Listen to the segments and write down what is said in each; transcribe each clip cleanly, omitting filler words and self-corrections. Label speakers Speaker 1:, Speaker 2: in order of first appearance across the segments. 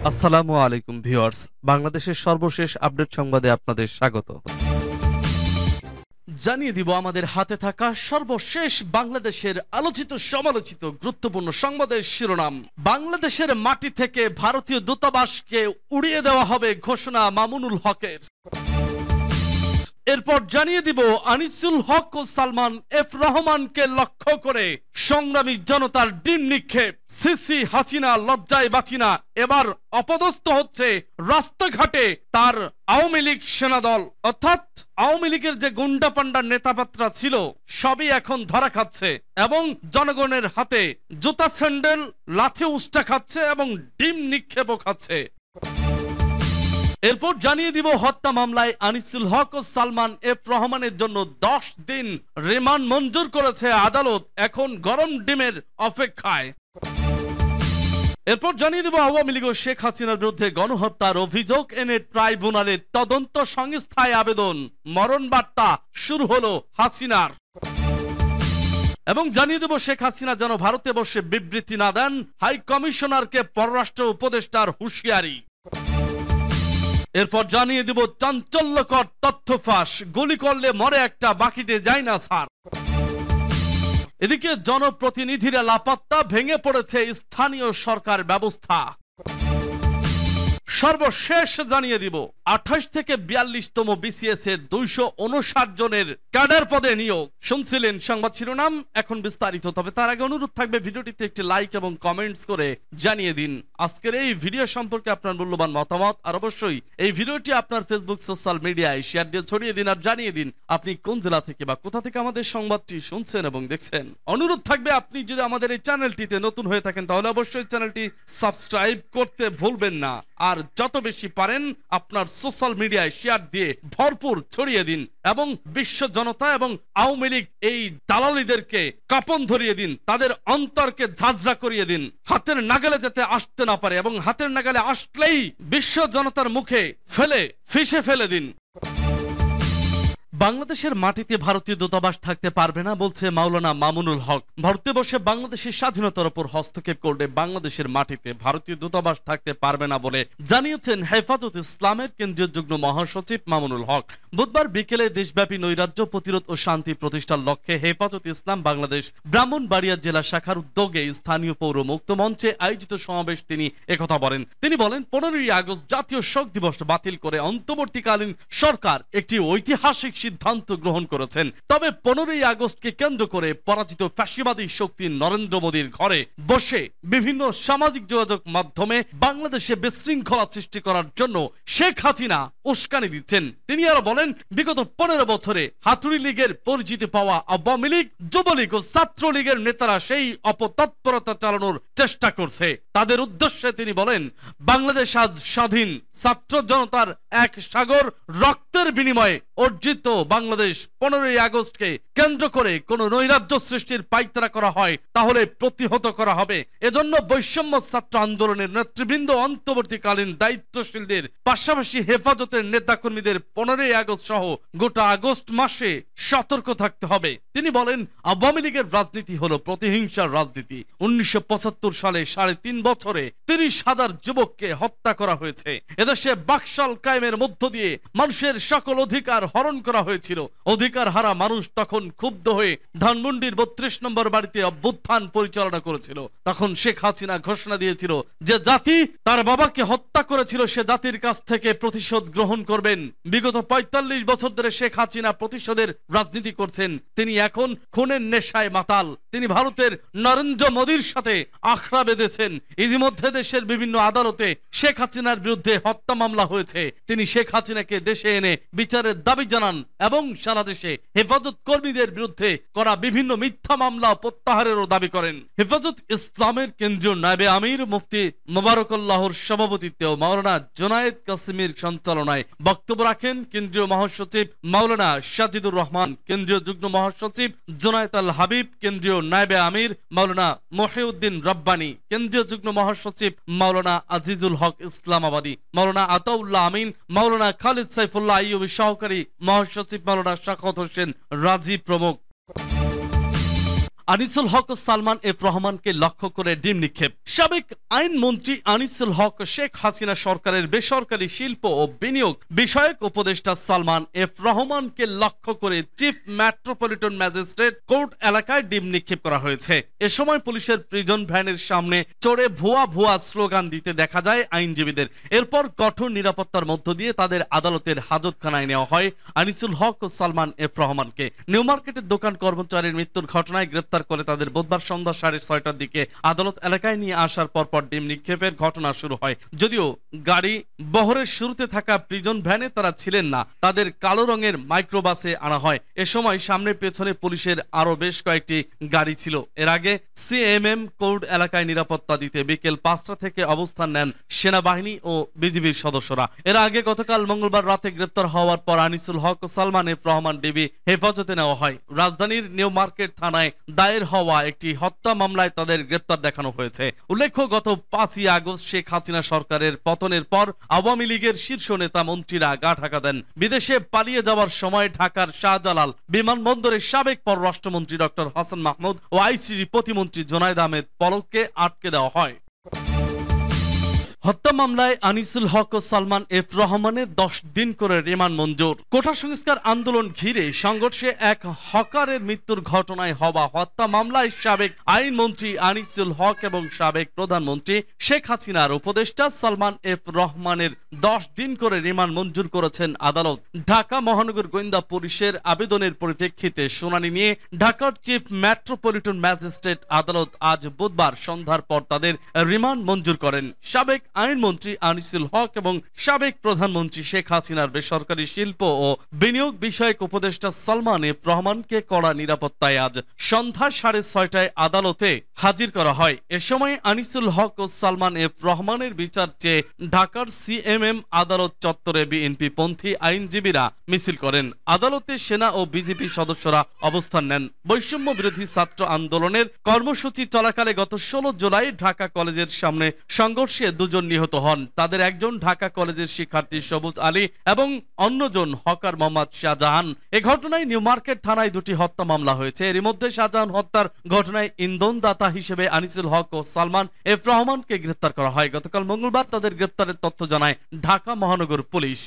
Speaker 1: আসসালামু আলাইকুম ভিউয়ার্স, বাংলাদেশের সর্বশেষ আপডেট সংবাদে আপনাদের স্বাগত। জানিয়ে দিব আমাদের হাতে থাকা সর্বশেষ বাংলাদেশের আলোচিত সমালোচিত গুরুত্বপূর্ণ সংবাদের শিরোনাম। বাংলাদেশের মাটি থেকে ভারতীয় দূতাবাসকে উড়িয়ে দেওয়া হবে ঘোষণা মামুনুল হকের। এরপর জানিয়ে দিব আনিসুল হক ও সালমান এফ রহমানকে লক্ষ্য করে সংগ্রামী জনতার ডিম নিক্ষেপ। সিসি হাসিনা লজ্জায় বাঁচিনা, এবার অপদস্থ হচ্ছে রাস্তাঘাটে তার আওয়ামী লীগ সেনাদল। অর্থাৎ আওয়ামী লীগের যে গুন্ডা পান্ডার নেতাপাত্রা ছিল সবই এখন ধরা খাচ্ছে এবং জনগণের হাতে জুতা স্যান্ডেল লাথি উষ্টা খাচ্ছে এবং ডিম নিক্ষেপও খাচ্ছে। এরপর জানিয়ে দিব হত্যা মামলায় আনিসুল হক ও সালমান এফ রহমানের জন্য 10 দিন রিমান্ড মঞ্জুর করেছে আদালত, এখন গরম ডিমের অপেক্ষায়। এরপর জানিয়ে দেব আওয়ামী লীগ ও শেখ হাসিনার বিরুদ্ধে গণহত্যার অভিযোগ এনে ট্রাইব্যুনালে তদন্ত সংস্থায় আবেদন, মরণ বার্তা শুরু হলো হাসিনার। এবং জানিয়ে দেব শেখ হাসিনা যেন ভারতে বসে বিবৃতি না দেন, হাই কমিশনারকে পররাষ্ট্র উপদেষ্টার হুঁশিয়ারি। এরপর জানিয়ে দিব চাঞ্চল্যকর তথ্য ফাঁস, গুলি করলে মরে একটা বাকিতে যায় না স্যার। এদিকে জনপ্রতিনিধিরা লাপাত্তা, ভেঙে পড়েছে স্থানীয় সরকার ব্যবস্থা। সর্বশেষ জানিয়ে দিব 28 থেকে 42তম বিসিএস এর 259 জনের ক্যাডার পদে নিয়োগ। শুনছিলেন সংবাদ শিরোনাম, এখন বিস্তারিত। তবে তার আগে অনুরোধ থাকবে ভিডিওটিতে একটি লাইক এবং কমেন্টস করে জানিয়ে দিন আজকের এই ভিডিও সম্পর্কে আপনার মূল্যবান মতামত, আর অবশ্যই এই ভিডিওটি আপনার ফেসবুক সোশ্যাল মিডিয়ায় শেয়ার দিয়ে ছড়িয়ে দিন আর জানিয়ে দিন আপনি কোন জেলা থেকে বা কোথা থেকে আমাদের সংবাদটি শুনছেন এবং দেখছেন। অনুরোধ থাকবে আপনি যদি আমাদের এই চ্যানেলটিতে নতুন হয়ে থাকেন তাহলে অবশ্যই চ্যানেলটি সাবস্ক্রাইব করতে ভুলবেন না, আর যত বেশি পারেন আপনার সোশ্যাল মিডিয়ায় শেয়ার দিয়ে ভরপুর ছড়িয়ে দিন এবং বিশ্ব জনতা এবং আওয়ামী লীগ এই দালালিদেরকে কাঁপন ধরিয়ে দিন, তাদের অন্তরকে ঝাঁঝরা করিয়ে দিন, হাতের নাগালে যাতে আসতে না পারে এবং হাতের নাগালে আসলেই বিশ্ব জনতার মুখে ফিসে ফেলে দিন। বাংলাদেশের মাটিতে ভারতীয় দূতাবাস থাকতে পারবে না বলছে মাওলানা মামুনুল হক। ভারতে বসে বাংলাদেশের স্বাধীনতার উপর হস্তক্ষেপ করলে বাংলাদেশের মাটিতে ভারতীয় দূতাবাস থাকতে পারবে না বলে জানিয়েছেন হেফাজত ইসলামের কেন্দ্রীয় যুগ্ম মহাসচিব মামুনুল হক। বুধবার বিকেলে দেশব্যাপী নৈরাজ্য প্রতিরোধ ও শান্তি প্রতিষ্ঠার লক্ষ্যে হেফাজত ইসলাম বাংলাদেশ ব্রাহ্মণবাড়িয়া জেলা শাখার উদ্যোগে স্থানীয় পৌর মুক্ত মঞ্চে আয়োজিত সমাবেশ তিনি একথা বলেন। তিনি বলেন 15ই আগস্ট জাতীয় শোক দিবস বাতিল করে অন্তর্বর্তীকালীন সরকার একটি ঐতিহাসিক সিদ্ধান্ত গ্রহণ করেছেন। তবে 15ই আগস্টকে কেন্দ্র করে পরাজিত ফ্যাসিবাদী শক্তি নরেন্দ্র মোদীর ঘরে বসে বিভিন্ন সামাজিক যোগাযোগ মাধ্যমে বাংলাদেশে বিশৃঙ্খলা সৃষ্টি করার জন্য শেখ হাসিনা উস্কানি দিচ্ছেন। তিনি আরো বলেন বিগত 15 বছরে হাতুড়ি লীগের পরিচিতি পাওয়া আওয়ামী লীগ, যুবলীগ ও ছাত্রলীগের নেতারা সেই অপতৎপরতা চালানোর চেষ্টা করছে। তাদের উদ্দেশ্যে তিনি বলেন বাংলাদেশ আজ স্বাধীন, ছাত্র জনতার এক সাগর রক্তের বিনিময়ে অর্জিত বাংলাদেশ 15ই আগস্টকে কেন্দ্র করে কোন নৈরাজ্য সৃষ্টির পাইতারা করা হয় তাহলে প্রতিহত করা হবে। এজন্য বৈষম্য ছাত্র আন্দোলনের নেতৃবৃন্দ অন্তর্বর্তীকালীন দায়িত্বশীলদের পাশাপাশি হেফাজতের নেতাকর্মীদের 15ই আগস্ট সহ গোটা আগস্ট মাসে সতর্ক থাকতে হবে। তিনি বলেন আওয়ামী লীগের রাজনীতি হলো প্রতিহিংসার রাজনীতি। 1975 সালে 3.5 বছরে 30,000 যুবককে হত্যা করা হয়েছে। এদেশে বাকশাল কায়েমের মধ্য দিয়ে মানুষের সকল অধিকার হরণ করা হয়েছিল। অধিকার হারা মানুষ তখন ক্ষুব্ধ হয়ে ধানমন্ডির 32 নম্বর বাড়িতে অভ্যুত্থান পরিচালনা করেছিল। তখন শেখ হাসিনা ঘোষণা দিয়েছিল যে জাতি তার বাবাকে হত্যা করেছিল সে জাতির কাছ থেকে প্রতিশোধ গ্রহণ করবেন। বিগত 45 বছর ধরে শেখ হাসিনা প্রতিশোধের রাজনীতি করছেন। তিনি এখন খুনের নেশায় মাতাল। তিনি ভারতের নরেন্দ্র মোদীর সাথে আখড়া বেঁধেছেন। ইতিমধ্যে দেশের বিভিন্ন আদালতে শেখ হাসিনার বিরুদ্ধে হত্যা মামলা হয়েছে। তিনি শেখ হাসিনাকে দেশে এনে বিচারের দাবি জানান এবং সারা দেশে হেফাজত কর্মীদের বিরুদ্ধে করা বিভিন্ন মিথ্যা মামলা প্রত্যাহারেরও দাবি করেন। হেফাজত ইসলামের কেন্দ্রীয় নায়েবে আমির মুফতি মোবারকুল্লাহর সভাপতিত্বে মাওলানা জুনায়েদ কাসিমের সঞ্চালনায় বক্তব্য রাখেন কেন্দ্রীয় মহাসচিব মাওলানা সাজিদুর রহমান, কেন্দ্রীয় যুগ্ম মহাসচিব জুনায়েদ আল হাবিব, কেন্দ্রীয় নায়েবে আমির মাওলানা মহিউদ্দিন রব্বানী, কেন্দ্রীয় যুগ্ম মহাসচিব মাওলানা আজিজুল হক ইসলামাবাদী, মাওলানা আতাউল্লাহ আমিন, মাওলানা খালিদ সাইফুল্লাহ আইয়ুবী, সহকারী মহাসচিব মাওলানা শাখাওয়াত হোসেন রাজি প্রমুখ। আনিসুল হক ও সালমান এফ রহমানকে লক্ষ্য করে ডিম নিক্ষেপ। সাবেক আইনমন্ত্রী আনিসুল হক শেখ হাসিনা সরকারের বেসরকারি শিল্প ও বিনিয়োগ বিষয়ক উপদেষ্টা সালমান এফ রহমানকে লক্ষ্য করে চিফ মেট্রোপলিটন ম্যাজিস্ট্রেট কোর্ট এলাকায় ডিম নিক্ষেপ করা হয়েছে। এ সময় পুলিশের প্রিজন ভ্যানের সামনে চড়ে ভুয়া স্লোগান দিতে দেখা যায় আইনজীবীদের। এরপর কঠোর নিরাপত্তার মধ্য দিয়ে তাদের আদালতের হাজতখানায় নেওয়া হয় আনিসুল হক ও সালমান এফ রহমানকে। নিউ মার্কেটের দোকান কর্মচারীর মৃত্যুর ঘটনায় গ্রেপ্তার করে তাদের বুধবার সন্ধ্যা 6:30টার দিকে আদালত এলাকায় নিয়ে আসার পরপর ডিম নিক্ষেপের ঘটনা শুরু হয়। যদিও গাড়ি বহরের শুরুতে থাকা প্রিজন ভ্যানে তারা ছিলেন না, তাদের কালো রঙের মাইক্রোবাসে আনা হয়। এ সময় সামনে পেছনে পুলিশের আরো বেশ কয়েকটি গাড়ি ছিল। এর আগে সিএমএম কোর্ট এলাকায় নিরাপত্তা দিতে বিকেল 5টা থেকে অবস্থান নেন সেনাবাহিনী ও বিজিবির সদস্যরা। এর আগে গতকাল মঙ্গলবার রাতে গ্রেপ্তার হওয়ার পর আনিসুল হক ও সালমান এফ রহমান ডিবি হেফাজতে নেওয়া হয়। রাজধানীর নিউ মার্কেট থানায় দায়ের হওয়া একটি হত্যা মামলায় তাদের গ্রেপ্তার দেখানো হয়েছে। উল্লেখ্য, গত 5ই আগস্ট শেখ হাসিনা সরকারের পতনের পর আওয়ামী লীগের শীর্ষ নেতা মন্ত্রীরা গা ঢাকা দেন। বিদেশে পালিয়ে যাওয়ার সময় ঢাকার শাহজালাল বিমানবন্দরে সাবেক পররাষ্ট্রমন্ত্রী ডক্টর হাসান মাহমুদ ও আইসিডি প্রতিমন্ত্রী জোনায়েদ আহমেদ পলককে আটকে দেওয়া হয়। হত্যা মামলায় আনিসুল হক ও সালমান এফ রহমানের 10 দিন করে রিমান্ড মঞ্জুর। কোটা সংস্কার আন্দোলন ঘিরে সংঘর্ষে এক হকারের মৃত্যুর ঘটনায় হওয়া হত্যা মামলায় সাবেক আইনমন্ত্রী আনিসুল হক এবং সাবেক প্রধানমন্ত্রী শেখ হাসিনার উপদেষ্টা সালমান এফ রহমানের 10 দিন করে রিমান্ড মঞ্জুর করেছেন আদালত। ঢাকা মহানগর গোয়েন্দা পুলিশের আবেদনের পরিপ্রেক্ষিতে শুনানি নিয়ে ঢাকার চিফ মেট্রোপলিটন ম্যাজিস্ট্রেট আদালত আজ বুধবার সন্ধ্যার পর তাদের রিমান্ড মঞ্জুর করেন। সাবেক আইনমন্ত্রী আনিসুল হক এবং সাবেক প্রধানমন্ত্রী শেখ হাসিনার বেসরকারি শিল্প ও বিনিয়োগ বিষয়ক উপদেষ্টা সালমান এফ রহমানকে কড়া নিরাপত্তায় আজ সন্ধ্যা 6:30টায় আদালতে হাজির করা হয়। এ সময় আনিসুল হক ও সালমান এফ রহমানের বিচার চেয়ে ঢাকার সিএমএম আদালত চত্বরে বিএনপি পন্থী আইনজীবীরা মিছিল করেন। আদালতে সেনা ও বিজেপি সদস্যরা অবস্থান নেন। বৈষম্য বিরোধী ছাত্র আন্দোলনের কর্মসূচি চলাকালে গত 16 জুলাই ঢাকা কলেজের সামনে সংঘর্ষে দুজন নিহত হন। তাদের একজন ঢাকা কলেজের শিক্ষার্থী সবুজ আলী এবং অন্যজন হকার মোহাম্মদ শাহজাহান। এ ঘটনায় নিউ মার্কেট থানায় 2টি হত্যা মামলা হয়েছে। এর মধ্যে শাহজাহান হত্যার ঘটনায় ইন্ধনদাতা হিসেবে আনিসুল হক ও সালমান এফ রহমানকে গ্রেপ্তার করা হয়। গতকাল মঙ্গলবার তাদের গ্রেপ্তারের তথ্য জানায় ঢাকা মহানগর পুলিশ।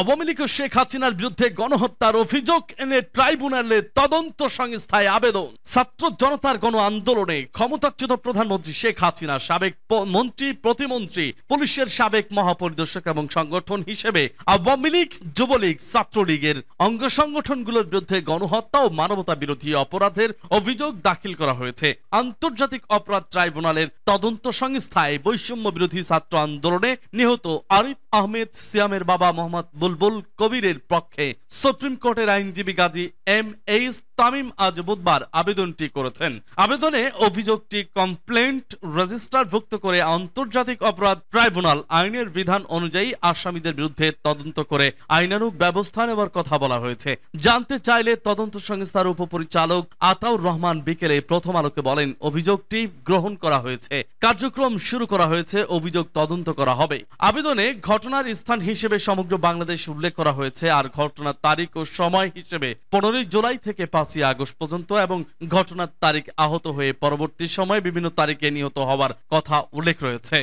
Speaker 1: আওয়ামী লীগ শেখ হাসিনার বিরুদ্ধে গণহত্যার অভিযোগ এনে ট্রাইব্যুনালে তদন্ত সংস্থায় আবেদন। ছাত্র জনতার গণ আন্দোলনে ক্ষমতাচ্যুত প্রধানমন্ত্রী শেখ হাসিনা, সাবেক মন্ত্রী প্রতিমন্ত্রী, পুলিশের সাবেক মহাপরিদর্শক এবং সংগঠন হিসেবে আওয়ামী লীগ, যুবলীগ, ছাত্রলীগের অঙ্গ সংগঠনগুলোর বিরুদ্ধে গণহত্যা ও মানবতা বিরোধী অপরাধের অভিযোগ দাখিল করা হয়েছে। আন্তর্জাতিক অপরাধ ট্রাইব্যুনালের তদন্ত সংস্থায় বৈষম্য বিরোধী ছাত্র আন্দোলনে নিহত আরিফ আহমেদ সিয়ামের বাবা মোহাম্মদ বুলবুল কবিরের পক্ষে সুপ্রিম কোর্টের আইনজীবী গাজী এম.এইচ. তামিম আজ বুধবার আবেদনটি করেছেন। আবেদনে অভিযোগটি কমপ্লেন্ট রেজিস্টারভুক্ত করে আন্তর্জাতিক অপরাধ ট্রাইব্যুনাল আইনের বিধান অনুযায়ী আসামিদের বিরুদ্ধে তদন্ত করে আইনানুগ ব্যবস্থা নেওয়ার কথা বলা হয়েছে। জানতে চাইলে তদন্ত সংস্থার উপপরিচালক আতাউর রহমান বিকেলে প্রথম আলোকে বলেন, অভিযোগটি গ্রহণ করা হয়েছে, কার্যক্রম শুরু করা হয়েছে, অভিযোগ তদন্ত করা হবে। আবেদনে ঘটনার স্থান হিসেবে সমগ্র বাংলাদেশ উল্লেখ করা হয়েছে আর ঘটনার তারিখ ও সময় হিসেবে 15 জুলাই থেকে 5ই আগস্ট পর্যন্ত এবং ঘটনার তারিখ আহত হয়ে পরবর্তী সময়ে বিভিন্ন তারিখে নিহত হওয়ার কথা উল্লেখ রয়েছে।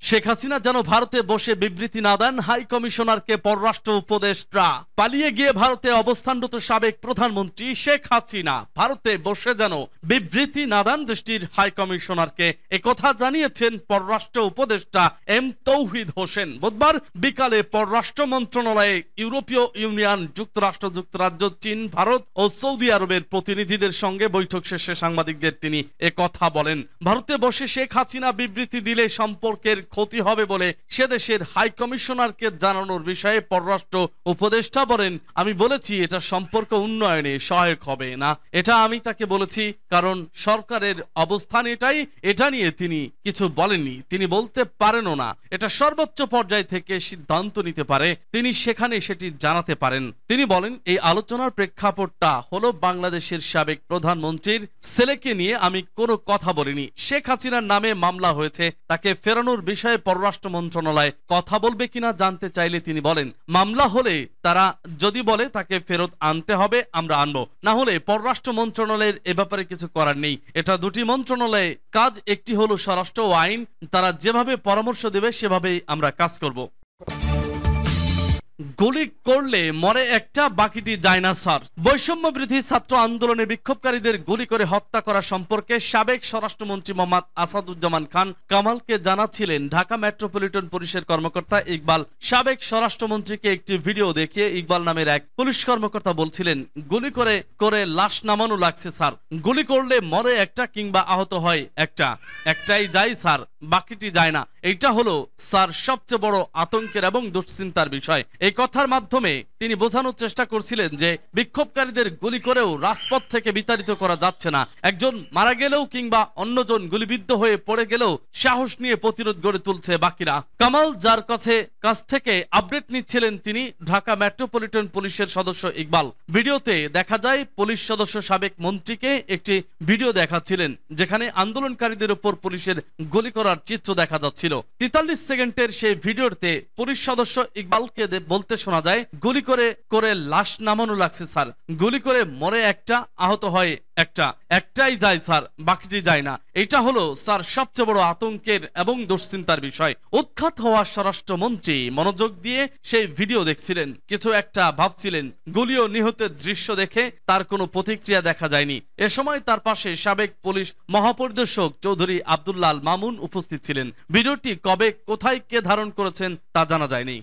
Speaker 1: শেখ হাসিনা যেন ভারতে বসে বিবৃতি না দেন, হাই কমিশনারকে পররাষ্ট্র উপদেষ্টা। পালিয়ে গিয়ে ভারতে অবস্থানরত সাবেক প্রধানমন্ত্রী শেখ হাসিনা ভারতে বসে যেন বিবৃতি না দেন দেশটির হাই কমিশনারকে, একথা জানিয়েছেন পররাষ্ট্র উপদেষ্টা এম তৌহিদ হোসেন। বুধবার বিকালে পররাষ্ট্র মন্ত্রণালয়ে ইউরোপীয় ইউনিয়ন, যুক্তরাষ্ট্র, যুক্তরাজ্য, চীন, ভারত ও সৌদি আরবের প্রতিনিধিদের সঙ্গে বৈঠক শেষে সাংবাদিকদের তিনি একথা বলেন। ভারতে বসে শেখ হাসিনা বিবৃতি দিলে সম্পর্কের ক্ষতি হবে বলে সে দেশের হাই কমিশনারকে জানানোর বিষয়ে পররাষ্ট্র উপদেষ্টা বলেন, আমি বলেছি এটা সম্পর্ক উন্নয়নে সহায়ক হবে না, এটা আমি তাকে বলেছি কারণ সরকারের অবস্থান এটাই, এটা নিয়ে তিনি কিছু বলেননি, তিনি বলতে পারেনও না, এটা সর্বোচ্চ পর্যায় থেকে সিদ্ধান্ত নিতে পারে, তিনি সেখানে সেটি জানাতে পারেন। তিনি বলেন, এই আলোচনার প্রেক্ষাপটটা হলো বাংলাদেশের সাবেক প্রধানমন্ত্রীর ছেলেকে নিয়ে আমি কোনো কথা বলিনি। শেখ হাসিনার নামে মামলা হয়েছে, তাকে ফেরানোর বিষয়ে পররাষ্ট্র মন্ত্রণালয় কথা বলবে কিনা জানতে চাইলে তিনি বলেন, মামলা হলে তারা যদি বলে তাকে ফেরত আনতে হবে আমরা আনবো, না হলে পররাষ্ট্র মন্ত্রণালয়ের এ ব্যাপারে কিছু করার নেই। এটা দুটি মন্ত্রণালয়ে কাজ, একটি হলো স্বরাষ্ট্র ও আইন, তারা যেভাবে পরামর্শ দেবে সেভাবেই আমরা কাজ করব। গুলি করলে মরে একটা, বাকিটি যায় না স্যার। বৈষম্য বিরোধী ছাত্র আন্দোলনে বিক্ষোভকারীদের গুলি করে হত্যা করা সম্পর্কে সাবেক স্বরাষ্ট্রমন্ত্রী মোহাম্মদ আসাদুজ্জামান খান কামালকে জানাচ্ছিলেন ঢাকা মেট্রোপলিটন পুলিশের কর্মকর্তা ইকবাল। সাবেক স্বরাষ্ট্রমন্ত্রীকে একটি ভিডিও দেখিয়ে ইকবাল নামের এক পুলিশ কর্মকর্তা বলছিলেন, গুলি করে লাশ নামানো লাগছে স্যার, গুলি করলে মরে একটা কিংবা আহত হয় একটা, একটাই যায় স্যার, বাকিটি যায় না। এটা হলো স্যার সবচেয়ে বড় আতঙ্কের এবং দুশ্চিন্তার বিষয়। এই কথার মাধ্যমে তিনি বোঝানোর চেষ্টা করছিলেন যে বিক্ষোভকারীদের গুলি করেও রাজপথ থেকে বিতাড়িত করা যাচ্ছে না। একজন মারা গেলেও কিংবা অন্যজন গুলিবিদ্ধ হয়ে পড়ে গেলেও সাহস নিয়ে প্রতিরোধ গড়ে তুলছে বাকিরা। কামাল যার কাছ থেকে আপডেট নিচ্ছিলেন তিনি ঢাকা মেট্রোপলিটন পুলিশের সদস্য ইকবাল। ভিডিওতে দেখা যায় পুলিশ সদস্য সাবেক মন্ত্রীকে একটি ভিডিও দেখাচ্ছিলেন যেখানে আন্দোলনকারীদের উপর পুলিশের গুলি করার চিত্র দেখা যাচ্ছিল। 43 সেকেন্ডের সেই ভিডিওতে পুলিশ সদস্য ইকবালকে বলতে শোনা যায়, গুলি করে লাশ নামানো লাগছে স্যার, গুলি করে মরে একটা, আহত হয় একটা, একটাই যায় স্যার, বাকিটি যায় না। এটা হলো স্যার সবচেয়ে বড় আতঙ্কের এবং দুশ্চিন্তার বিষয়। উৎখাত হওয়া স্বরাষ্ট্রমন্ত্রী মনোযোগ দিয়ে সেই ভিডিও দেখছিলেন, কিছু একটা ভাবছিলেন। গুলি ও নিহতের দৃশ্য দেখে তার কোনো প্রতিক্রিয়া দেখা যায়নি। এ সময় তার পাশে সাবেক পুলিশ মহাপরিদর্শক চৌধুরী আব্দুল্লাহ আল মামুন উপস্থিত ছিলেন। ভিডিওটি কবে কোথায় কে ধারণ করেছেন তা জানা যায়নি।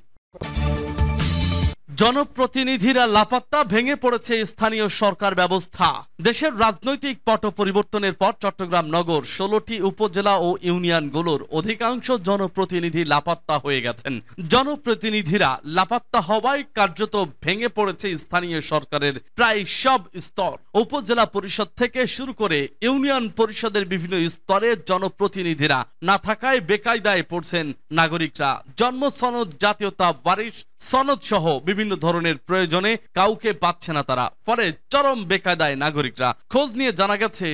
Speaker 1: জনপ্রতিনিধিরা লাপাত্তা, ভেঙে পড়েছে স্থানীয় সরকার ব্যবস্থা। দেশের রাজনৈতিক পট পরিবর্তনের পর চট্টগ্রাম নগর 16টি উপজেলা ও ইউনিয়নগুলোর অধিকাংশ জনপ্রতিনিধি লাপাত্তা হয়ে গেছেন। জনপ্রতিনিধিরা লাপাত্তা হওয়ায় কার্যত ভেঙে পড়েছে স্থানীয় সরকারের প্রায় সব স্তর। উপজেলা পরিষদ থেকে শুরু করে ইউনিয়ন পরিষদের বিভিন্ন স্তরে জনপ্রতিনিধিরা না থাকায় বেকায়দায় পড়ছেন নাগরিকরা। জন্ম সনদ, জাতীয়তা, ওয়ারিশ সনদ সহ বিভিন্ন ধরনের প্রয়োজনে কাউকে পাচ্ছে না তারা, ফলে চরম বেকায়দায় নাগরিকরা। খোঁজ নিয়ে জানা গেছে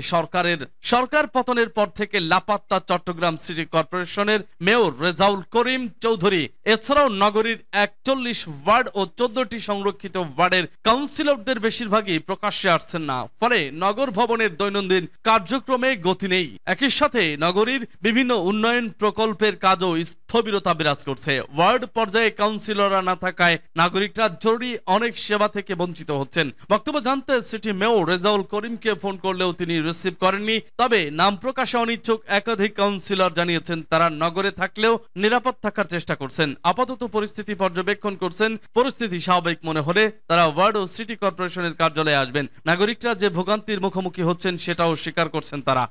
Speaker 1: সরকার পতনের পর থেকে লাপাত্তা চট্টগ্রাম সিটি কর্পোরেশনের মেয়র রেজাউল করিম চৌধুরী, এছাড়াও নগরীর 41 ওয়ার্ড ও 14টি সংরক্ষিত ওয়ার্ডের কাউন্সিলরদের বেশিরভাগই প্রকাশ্যে আসছেন না, ফলে নগর ভবনের দৈনন্দিন কার্যক্রমে গতি নেই। একই সাথে নগরীর বিভিন্ন উন্নয়ন প্রকল্পের কাজও স্থবিরতা বিরাজ করছে। ওয়ার্ড পর্যায়ে কাউন্সিলররা না থাকায় নাগরিকরা জরুরি অনেক সেবা থেকে বঞ্চিত হচ্ছেন। বক্তব্য জানতে সিটি মেয়র রেজাউল করিমকে ফোন করলেও তিনি রিসিভ করেননি। তবে নাম প্রকাশে অনিচ্ছুক একাধিক কাউন্সিলর জানিয়েছেন তারা নগরে থাকলেও নিরাপদ থাকার চেষ্টা করছেন, আপাতত পরিস্থিতি পর্যবেক্ষণ করছেন। পরিস্থিতি স্বাভাবিক মনে হলে তারা ওয়ার্ড ও সিটি কর্পোরেশনের কার্যালয়ে আসবেন। নাগরিকরা যে ভোগান্তির মুখোমুখি হচ্ছেন সেটাও স্বীকার করছেন তারা।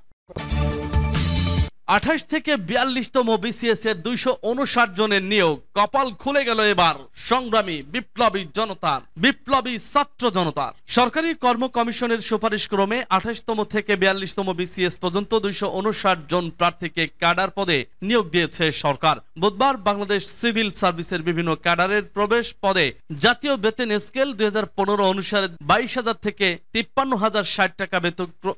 Speaker 1: 28 থেকে 42তম বিসিএস এর 259 জনের নিয়োগ। কপাল খুলে গেল এবার সংগ্রামী বিপ্লবী ছাত্র জনতার। সরকারি কর্ম কমিশনের সুপারিশ ক্রমে 28তম থেকে 42তম বিসিএস পর্যন্ত 259 জন প্রার্থীকে ক্যাডার পদে নিয়োগ দিয়েছে সরকার। বুধবার বাংলাদেশ সিভিল সার্ভিসের বিভিন্ন ক্যাডারের প্রবেশ পদে জাতীয় বেতন স্কেল 2015 অনুসারে 22,000 থেকে 53,060 টাকা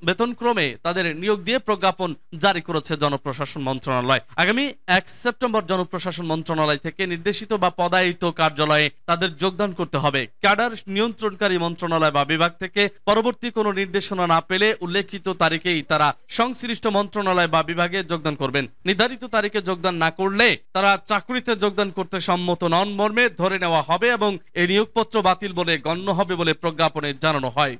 Speaker 1: বেতন ক্রমে তাদের নিয়োগ দিয়ে প্রজ্ঞাপন জারি করেছে জনপ্রশাসন মন্ত্রণালয়। আগামী 1 সেপ্টেম্বর জনপ্রশাসন মন্ত্রণালয় থেকে নির্দেশিত বা পদায়িত কার্যালয়ে তাদের যোগদান করতে হবে। ক্যাডার নিয়ন্ত্রণকারী মন্ত্রণালয় বা বিভাগ থেকে পরবর্তী কোনো নির্দেশনা না পেলে উল্লেখিত তারিখেই তারা সংশ্লিষ্ট মন্ত্রণালয় বা বিভাগে যোগদান করবেন। নির্ধারিত তারিখে যোগদান না করলে তারা চাকরিতে যোগদান করতে সম্মত নন মর্মে ধরে নেওয়া হবে এবং এই নিয়োগপত্র বাতিল বলে গণ্য হবে বলে প্রজ্ঞাপনে জানানো হয়।